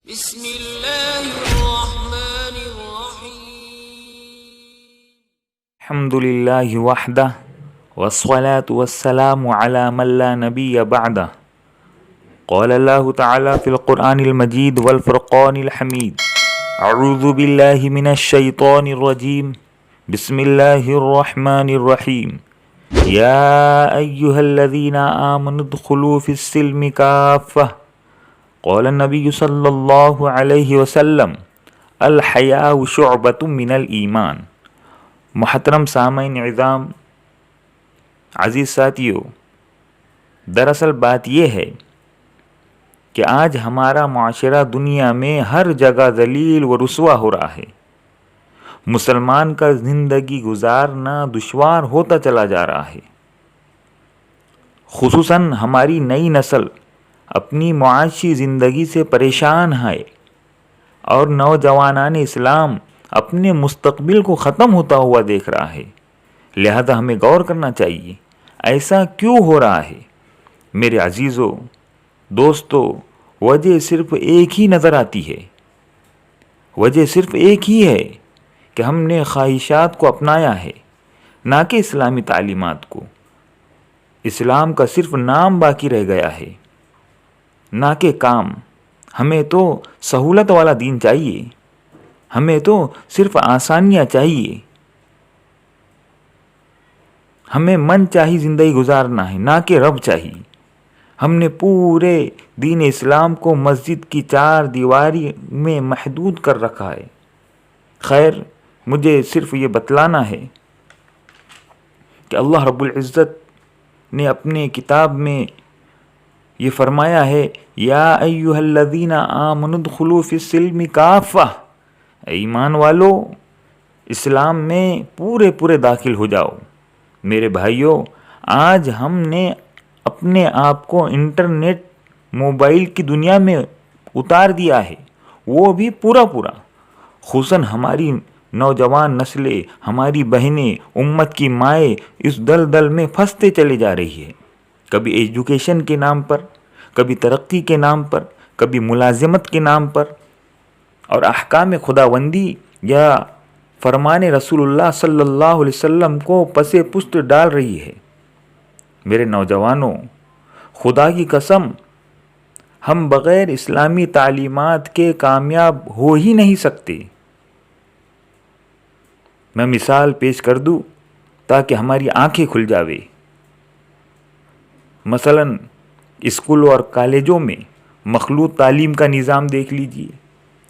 بسم اللہ الرحمن الرحیم الحمد للہ وحدہ والصلاة والسلام على من لا نبی بعدہ قال اللہ تعالی فی القرآن المجید والفرقان الحمید اعوذ باللہ من الشیطان الرجیم بسم اللہ الرحمن الرحیم یا ایہا الذین آمنوا ادخلوا فی السلم کافہ قال النبی صلی اللہ علیہ وسلم الحیاء شعبۃ من الایمان۔ محترم سامعین اعظام، عزیز ساتھیو، دراصل بات یہ ہے کہ آج ہمارا معاشرہ دنیا میں ہر جگہ ذلیل و رسوا ہو رہا ہے۔ مسلمان کا زندگی گزارنا دشوار ہوتا چلا جا رہا ہے۔ خصوصاً ہماری نئی نسل اپنی معاشی زندگی سے پریشان ہے اور نوجوانان اسلام اپنے مستقبل کو ختم ہوتا ہوا دیکھ رہا ہے۔ لہذا ہمیں غور کرنا چاہیے، ایسا کیوں ہو رہا ہے؟ میرے عزیزوں، دوستو، وجہ صرف ایک ہی نظر آتی ہے۔ وجہ صرف ایک ہی ہے کہ ہم نے خواہشات کو اپنایا ہے، نہ کہ اسلامی تعلیمات کو۔ اسلام کا صرف نام باقی رہ گیا ہے، نہ کہ کام۔ ہمیں تو سہولت والا دین چاہیے، ہمیں تو صرف آسانیاں چاہیے، ہمیں من چاہی زندگی گزارنا ہے، نہ کہ رب چاہیے۔ ہم نے پورے دین اسلام کو مسجد کی چار دیواری میں محدود کر رکھا ہے۔ خیر، مجھے صرف یہ بتلانا ہے کہ اللہ رب العزت نے اپنے کتاب میں یہ فرمایا ہے، یا ایھا الذین آمنوا ادخلوا فی السلم کافہ، ایمان والو، اسلام میں پورے داخل ہو جاؤ۔ میرے بھائیوں، آج ہم نے اپنے آپ کو انٹرنیٹ موبائل کی دنیا میں اتار دیا ہے، وہ بھی پورا۔ خصوصاً ہماری نوجوان نسلیں، ہماری بہنیں، امت کی مائیں اس دلدل میں پھنستے چلے جا رہی ہے۔ کبھی ایجوکیشن کے نام پر، کبھی ترقی کے نام پر، کبھی ملازمت کے نام پر، اور احکام خداوندی یا فرمان رسول اللہ صلی اللہ علیہ وسلم کو پس پشت ڈال رہی ہے۔ میرے نوجوانوں، خدا کی قسم، ہم بغیر اسلامی تعلیمات کے کامیاب ہو ہی نہیں سکتے۔ میں مثال پیش کر دوں تاکہ ہماری آنکھیں کھل جاوے۔ مثلاً اسکولوں اور کالجوں میں مخلوط تعلیم کا نظام دیکھ لیجئے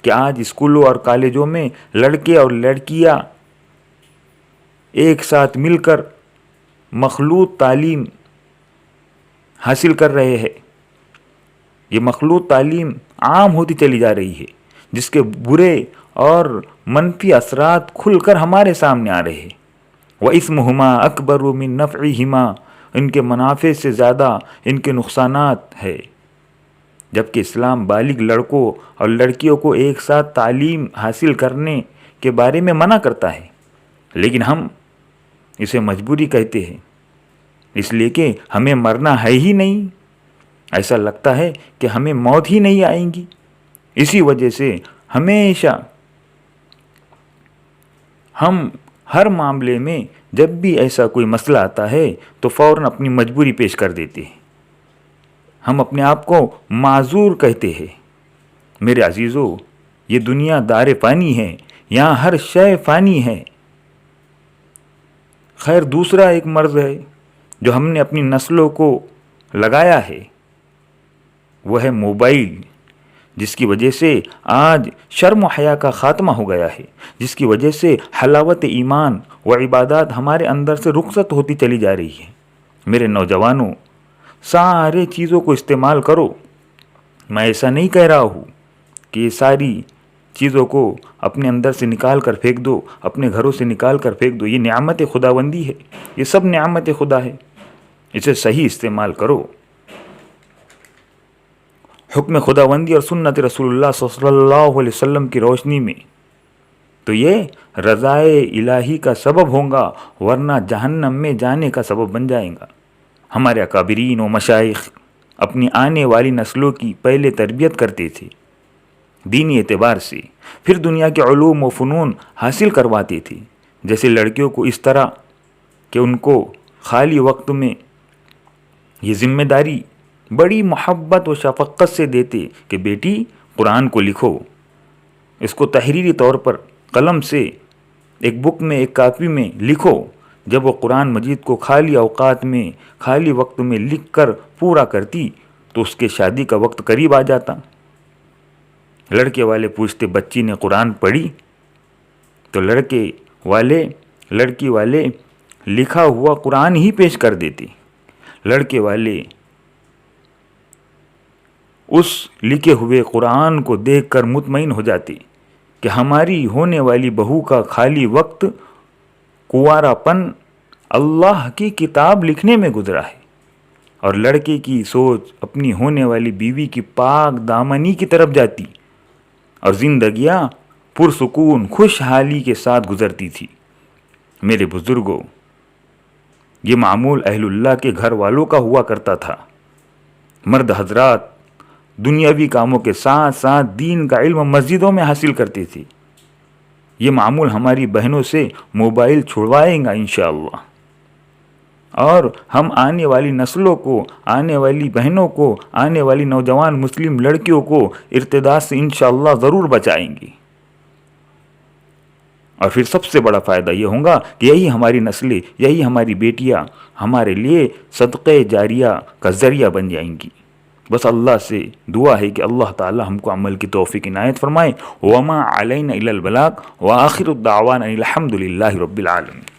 کہ آج اسکولوں اور کالجوں میں لڑکے اور لڑکیاں ایک ساتھ مل کر مخلوط تعلیم حاصل کر رہے ہیں۔ یہ مخلوط تعلیم عام ہوتی چلی جا رہی ہے، جس کے برے اور منفی اثرات کھل کر ہمارے سامنے آ رہے ہیں۔ وَإِثْمُهُمَا أَكْبَرُ مِن نَفْعِهِمَا، ان کے منافع سے زیادہ ان کے نقصانات ہے۔ جبکہ اسلام بالغ لڑکوں اور لڑکیوں کو ایک ساتھ تعلیم حاصل کرنے کے بارے میں منع کرتا ہے، لیکن ہم اسے مجبوری کہتے ہیں، اس لیے کہ ہمیں مرنا ہے ہی نہیں۔ ایسا لگتا ہے کہ ہمیں موت ہی نہیں آئیں گی۔ اسی وجہ سے ہمیشہ ہم ہر معاملے میں جب بھی ایسا کوئی مسئلہ آتا ہے تو فوراً اپنی مجبوری پیش کر دیتے ہیں، ہم اپنے آپ کو معذور کہتے ہیں۔ میرے عزیزو، یہ دنیا دار فانی ہے، یہاں ہر شے فانی ہے۔ خیر، دوسرا ایک مرض ہے جو ہم نے اپنی نسلوں کو لگایا ہے، وہ ہے موبائل، جس کی وجہ سے آج شرم و حیا کا خاتمہ ہو گیا ہے، جس کی وجہ سے حلاوت ایمان و عبادات ہمارے اندر سے رخصت ہوتی چلی جا رہی ہے۔ میرے نوجوانوں، سارے چیزوں کو استعمال کرو۔ میں ایسا نہیں کہہ رہا ہوں کہ یہ ساری چیزوں کو اپنے اندر سے نکال کر پھینک دو، اپنے گھروں سے نکال کر پھینک دو۔ یہ نعمت خداوندی ہے، یہ سب نعمت خدا ہے، اسے صحیح استعمال کرو۔ حکم خداوندی اور سنت رسول اللہ صلی اللہ علیہ وسلم کی روشنی میں تو یہ رضائے الہی کا سبب ہوگا، ورنہ جہنم میں جانے کا سبب بن جائے گا۔ ہمارے اکابرین و مشائخ اپنی آنے والی نسلوں کی پہلے تربیت کرتے تھے، دینی اعتبار سے، پھر دنیا کے علوم و فنون حاصل کرواتے تھے، جیسے لڑکیوں کو اس طرح کہ ان کو خالی وقت میں یہ ذمہ داری بڑی محبت و شفقت سے دیتے کہ بیٹی قرآن کو لکھو، اس کو تحریری طور پر قلم سے ایک بک میں ایک کاپی میں لکھو۔ جب وہ قرآن مجید کو خالی اوقات میں خالی وقت میں لکھ کر پورا کرتی تو اس کے شادی کا وقت قریب آ جاتا۔ لڑکے والے پوچھتے بچی نے قرآن پڑھی؟ تو لڑکی والے لکھا ہوا قرآن ہی پیش کر دیتے۔ لڑکے والے اس لکھے ہوئے قرآن کو دیکھ کر مطمئن ہو جاتے کہ ہماری ہونے والی بہو کا خالی وقت کنوارا پن اللہ کی کتاب لکھنے میں گزرا ہے، اور لڑکے کی سوچ اپنی ہونے والی بیوی کی پاک دامنی کی طرف جاتی اور زندگیاں پرسکون خوشحالی کے ساتھ گزرتی تھی۔ میرے بزرگوں، یہ معمول اہل اللہ کے گھر والوں کا ہوا کرتا تھا۔ مرد حضرات دنیاوی کاموں کے ساتھ ساتھ دین کا علم مسجدوں میں حاصل کرتے تھے۔ یہ معمول ہماری بہنوں سے موبائل چھڑوائیں گا انشاءاللہ، اور ہم آنے والی نسلوں کو، آنے والی بہنوں کو، آنے والی نوجوان مسلم لڑکیوں کو ارتداد سے انشاءاللہ ضرور بچائیں گے۔ اور پھر سب سے بڑا فائدہ یہ ہوگا کہ یہی ہماری نسلیں، یہی ہماری بیٹیاں ہمارے لیے صدقے جاریہ کا ذریعہ بن جائیں گی۔ بس اللہ سے دعا ہے کہ اللہ تعالی ہم کو عمل کی توفیق عنایت فرمائے۔ وما علینا الا البلاغ، وآخر الدعوانا الحمد للہ رب العالمین۔